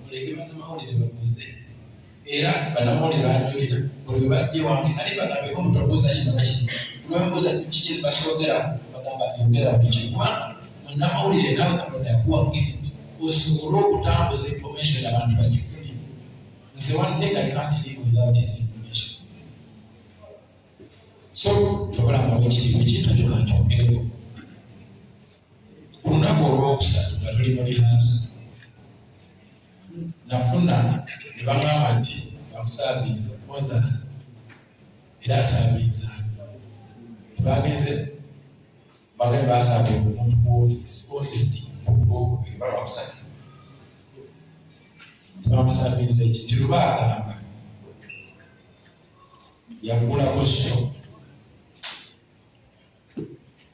muleke bannamawulire babuuze era bannamawulire banjulira buli bajje wange nali bagambeko mutobuuza kino bakino olwebuuza kiki basoogera bagamba yogera buli kikwana munnamawulire nawe katonda yakuwa gift osobole okutambuza information abantu bagifune. Nze one thing I can't live without this information. So tokolangawo ekitiibwa ekintu kyoka kyongereko ku lunaku olwokusatu nga tuli mu lihansi nafuna ne bagamba nti bakusaabiiza ozana era asaabiiza bagenze bagenda basaabiiza omuntu ku ofiisi oseti balwakusatu bamusaabiiza ekiti luba agamba yagulako sho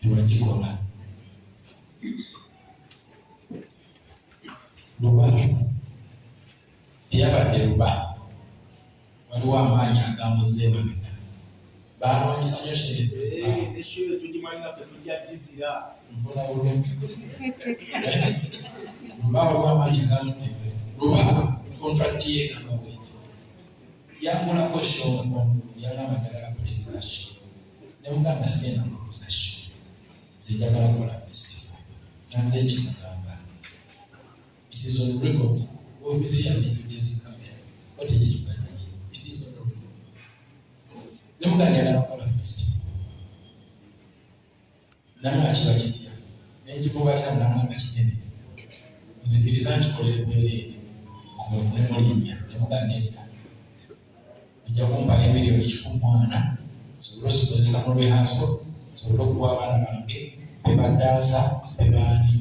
tewagikola luba tiyabadde luba waliwo amaanyi agamuze mabega banonyesa nyo luba waliwo amaanyi agamuze luba contract yegamba bweti yagulako sho yagamba njagala kutegeera sho nemugamba sigenda kukuza sho zinjagala kukola festival nanze ekimugamba it is on record ofisi yange introducing camera what is it is on record nemugamba njagala kukola festival nanga akiba kitya nenkimubalira munanganga kinene nzikiriza nkikolere bwereere omufune mulinnya nemugamba nedda ojja kumpayo emiliyoni 14 sobole ozikozesa mu lwehanso sobole okuwa abaana bange bebadansa bebaani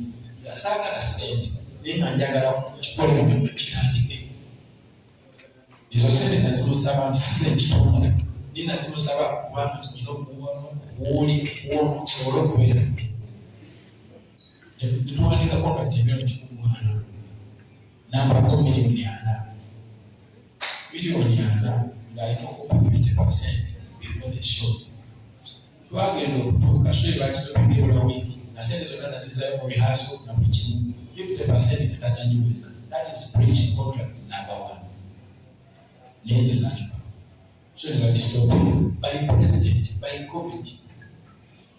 gasaagala sente naye nga njagala kikolemu kitandike ezo sente nazimusaba nti sizenkitongole naye nazimusaba kubanga nyina okuwuli wono kisobole okubeera netuwanika contract emiliyoni 14 nambako miliyoni 4 ng'alina okuba 50% before the show. Twagenda okutuuka show bakisobebyola wiiki nga sente zonna nazizayo mu rehearsal na buli kimu 50% tetannagiweza. That is breaching contract number 1. Neze zanjuba so ne bagisobola by president by COVID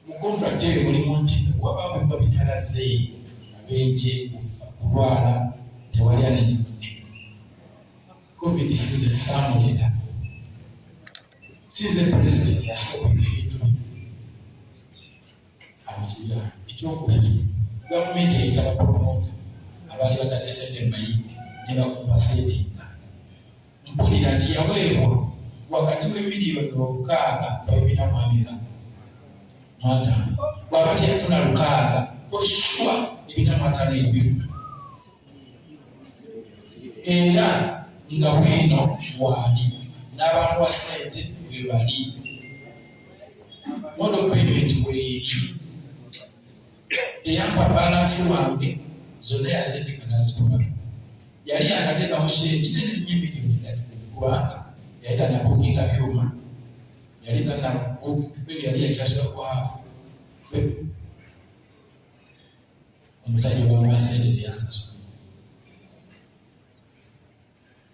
mu contract eyo mulimu nti wabaawo bibba bitalaze abenje kufa kulwala tewali anene munne COVID sinze samuleta sinze president yasobola ebintu abikira ekyokubiri gavumenti eyitaba promota abaali batadde sente mayingi ne bakuba setinga mpulira nti yaweebwa wakati w'emiliyoni 6 babina mu Amerika mwana bw'abati yafuna 6 for sure ebina mu 5 ebifuna era nga bwino wali n'abamuwa sente bwe bali modo payment weeri teyampa balansi wange zonna yazendeka nazikuba yali akateekamu kinene nnyo emiliyoni 3 kubanga yali tanabukinga byuma yali yali yasasula ku hafu omusajja obamuwa sente teyansasula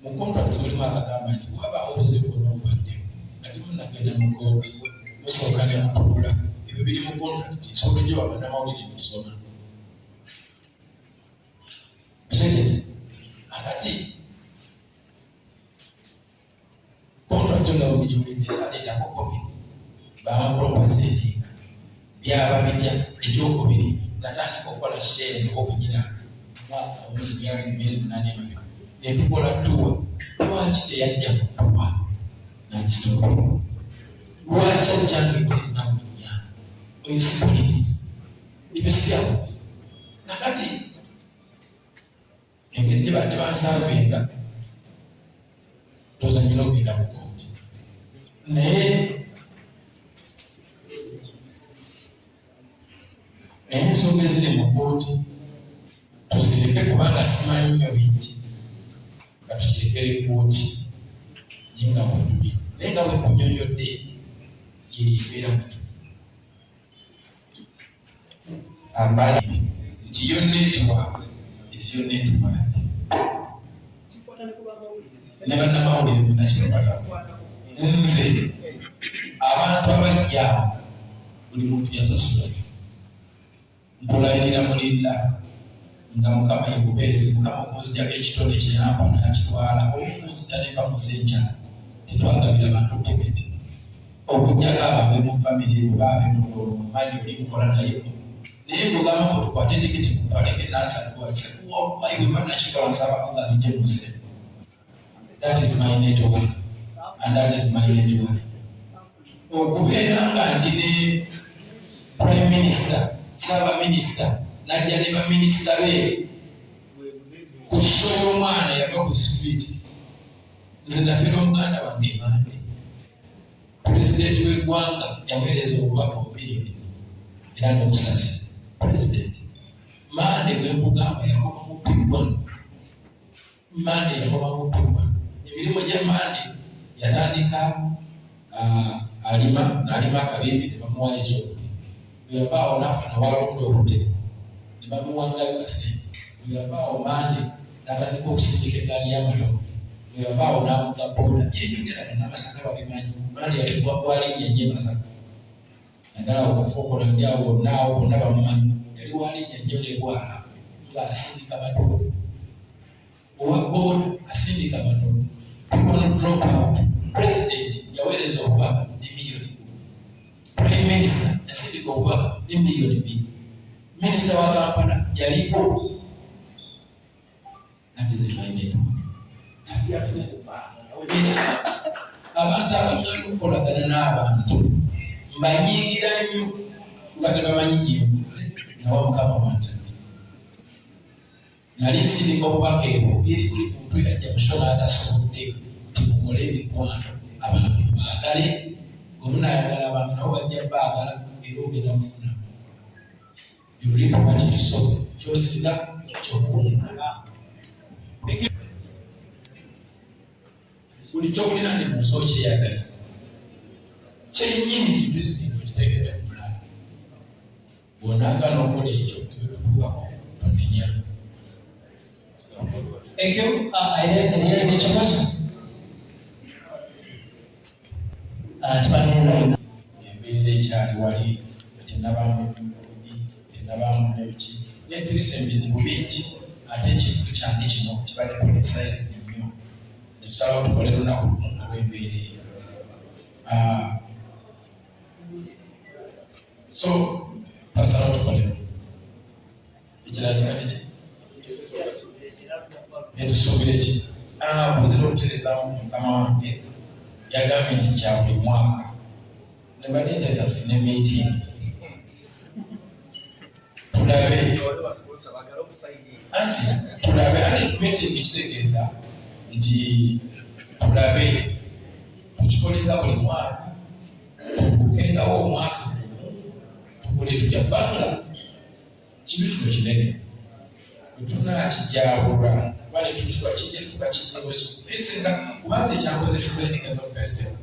mu contract mulimu akagamba nti wabaawo obuzibu bwonna obubaddewo nga timunnagenda mu kooti musooka ne mutuula ebyo biri mu contract nsobola gye wabannamawulire ntisoma musajja akati contract nga bwegiwulidde saleetako COVID bamapropasetinga byaba bijja ekyokubiri natandika okukola share okugira mwaka omwezi 8 emabega netukola tuwa lwaki teyajja kutuwa nakisobola lwaki akyange kulinamunya oyosibilities ebisyabuzi nakati engeri badde bansavinga ndoza nyina okugenda mu kooti naye ensonga eziri mu kooti tuzireke kubanga simanyi nnyo bingi nga tukirekere kooti naye nga bwetuli naye nga bwekunyonyodde yeyebeera mutu ambali nti yo netiwaabwe isiyo netiwaafe ne bannamawulire bonna kirabata nze abantu abajja buli muntu yasasula mpulayirira mulira nga Mukama yebubeezi Mukama okunzijako ekitone kyeyampa nakitwala okunzija neva musenja tetwagabira abantu tiketi okujjako ababe mu famire ebo baabe mumanyi oli mukola naye naye ngogamba mutukwate etiketi kukaleke nasaaiwe banakikola nsaba nga nzije muse. That is my network and that is my network. Okubeera nga ndi ne prime minister saba minister najja ne baminisita be ku show y'omwana yava ku street nze nafera omuganda wange Mande pulezidenti w'eggwanga yaweereza obubaka obubiri era n'obusasi pulezidenti Mande bwemugamba yakoma mu P1 Mande yakoma mu P1 emirimu gya Mande yatandika alima akabimbi ne bamuwa ekyobuli bweyavaawo n'afuna walonda obutebe ne bamuwangayo kasente bweyavaawo Mande n'atandika okusindika eggaali y'amatono bweyavaawo n'avuga booda yeeyongeraga n'Amasaka babimanyi Mande yalifuba Bwalinnya nnyo Masaka naddala okufuukola ndi awo bonnaawo bonna bamumanyi yali Walinnya nnyo n'egwala ng'asindika matono owa booda asindika matono people drop out president yaweereza obubaka n'emiliyoni prime minister yasindika obubaka n'emiliyoni 2 minisita wa Kampala yaliko natezimaineko abantu abagenda okukolagana n'abantu mbanyiigira nnyo nga tebamanyi gyemvule nawa Mukama wantadde nali nsindika obubaka ebwo eri buli muntu yajja kusona atasobodde nti mukole emikwano abantu baagale omunaayagala abantu nabo bajja baagala era ogenda mufuna yulipo kati kisobe kyosiga kyokuwunga buli kyowulira nti munsi okyeyagaliza kyennyini kijusi kintu kiteekedde ku mulala bw'onaagala okola ekyo tebitutuukako tonenya ekyo eriyalina ekibazo kibaniriza embeera ekyali wali tenabaamu bulungi tenabaamu neki netuyisa ebizibu bingi ate ekintu kyange kino kibadde politicize nnyo netusalawo tukole lunaku lumu olw'embeera eyo so twasalawo tukole lumu ekirala kikale ki netusuubira eki buzira okutereezaamu Mukama wange yagambye nti kya buli mwaka ne baneeteesa tufune meeting tulabe anti tulabe ate meeting kitegeeza nti tulabe tukikolenga buli mwaka tubukengawo omwaka tukole tujja bbanga kibi kino kinene wetunakijabulwa bale tukiba kijja tukakijjewesinga kubanza ekyankozeseza endiga festival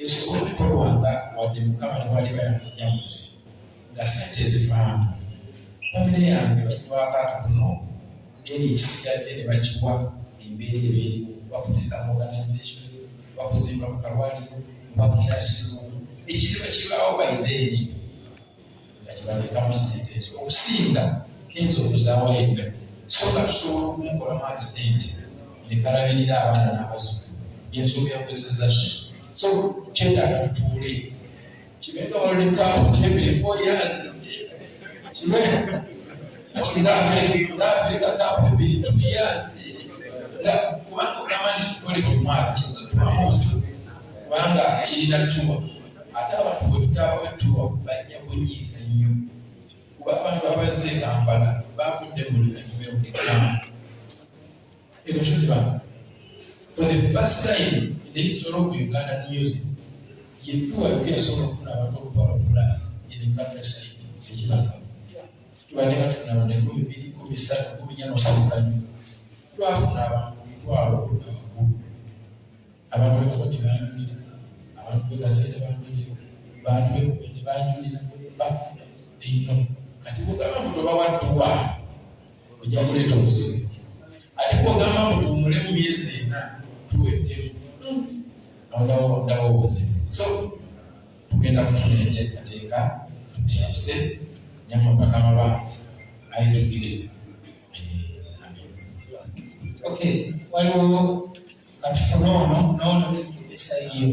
esobola okukolwanga wadde Mukama ne bali bayanzija mu nsi nga sente ezivaamu famire yange bagiwaako akatono eri ekisigadde ne bakiwa embeera eyo eriwo bakuteekamu organization bakuzimba mu kalwaliro bakirasimu ekiriba kibaawo bayideeni nga kibalekamu sente ezo okusinga kiyinza okuzaawo edda so nga tusobola okumunkolamu akasente nekalabirira abaana n'abazuku yensobi yakozeseza so kyetaaga tutuule kibenga walolekapo every 4 years kibe nga Africa Cup every 2 years nga kubanga ogamba nti tukole buli mwaka kiyinza tubamuuzi kubanga kirina tuwa ate abantu bwe tutabawo ettuwa bajja kunyiiga nnyo kuba abantu abazze Kampala bavudde mu luvannyuma olw'ekiramu eno kyotiba for the first time in the history of Uganda music yettuwa yokera yasobola okufuna abantu okutwala omulaasi in the countryside ekibanga tubadde nga tufuna abantu 2,3,4,5 twafuna abantu mitwalo okudda waggulu abantu befoti banjulira abantu begasese banjulira bantu bekubende banjulira ino kati bwogamba mutoba wattuwa ojja kuleeta obuzibu ate bwogamba mutuwumule mu myezi 4 tuweddemu ndawo obuzibu. So tugenda kufuna enteekateeka tuteese nyamwe bakama ba ayitugire. Okay, waliwo katufuna ono n'ono esaidi yo.